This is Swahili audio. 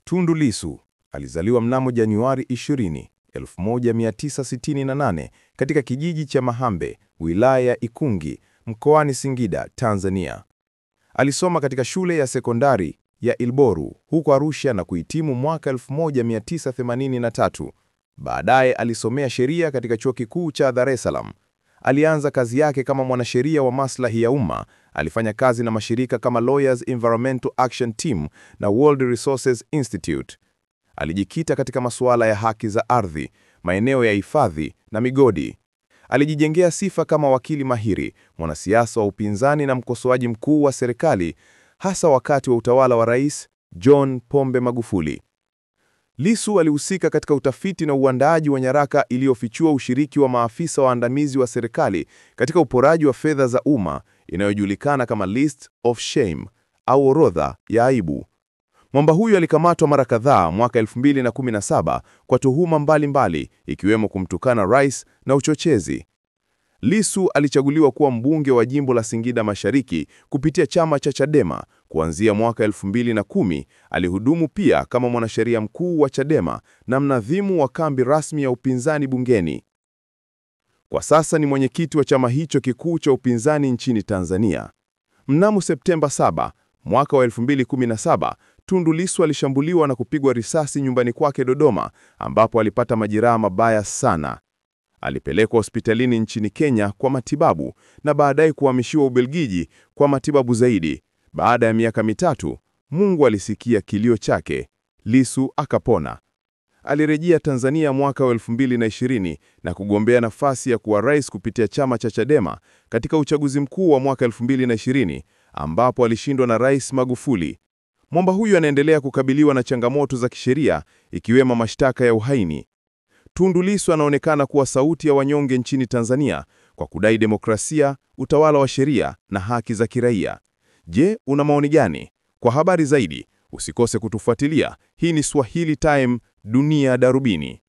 Tundu Lissu alizaliwa mnamo Januari 20, 1968 katika kijiji cha Mahambe, wilaya ya Ikungi, mkoani Singida, Tanzania. Alisoma katika shule ya sekondari ya Ilboru huko Arusha na kuhitimu mwaka 1983. Baadaye alisomea sheria katika Chuo Kikuu cha Dar es Salaam. Alianza kazi yake kama mwanasheria wa maslahi ya umma. Alifanya kazi na mashirika kama Lawyers Environmental Action Team na World Resources Institute. Alijikita katika masuala ya haki za ardhi, maeneo ya hifadhi na migodi. Alijijengea sifa kama wakili mahiri, mwanasiasa wa upinzani na mkosoaji mkuu wa serikali, hasa wakati wa utawala wa Rais John Pombe Magufuli. Lissu alihusika katika utafiti na uandaaji wa nyaraka iliyofichua ushiriki wa maafisa waandamizi wa serikali katika uporaji wa fedha za umma inayojulikana kama List of Shame au orodha ya aibu. Mwamba huyu alikamatwa mara kadhaa mwaka 2017 kwa tuhuma mbalimbali ikiwemo kumtukana rais na uchochezi. Lissu alichaguliwa kuwa mbunge wa jimbo la Singida Mashariki kupitia chama cha Chadema kuanzia mwaka 2010. Alihudumu pia kama mwanasheria mkuu wa Chadema na mnadhimu wa kambi rasmi ya upinzani bungeni. Kwa sasa ni mwenyekiti wa chama hicho kikuu cha upinzani nchini Tanzania. Mnamo Septemba 7, mwaka wa 2017, Tundu Lissu alishambuliwa na kupigwa risasi nyumbani kwake Dodoma, ambapo alipata majeraha mabaya sana. Alipelekwa hospitalini nchini Kenya kwa matibabu na baadaye kuhamishiwa Ubelgiji kwa matibabu zaidi. Baada ya miaka mitatu, Mungu alisikia kilio chake. Lissu akapona. Alirejea Tanzania mwaka wa 2020 na kugombea nafasi ya kuwa rais kupitia chama cha Chadema katika uchaguzi mkuu wa mwaka 2020 ambapo alishindwa na Rais Magufuli. Mwamba huyu anaendelea kukabiliwa na changamoto za kisheria ikiwemo mashtaka ya uhaini. Tundu Lissu anaonekana kuwa sauti ya wanyonge nchini Tanzania kwa kudai demokrasia, utawala wa sheria na haki za kiraia. Je, una maoni gani? Kwa habari zaidi, usikose kutufuatilia. Hii ni Swahili Time, Dunia Darubini.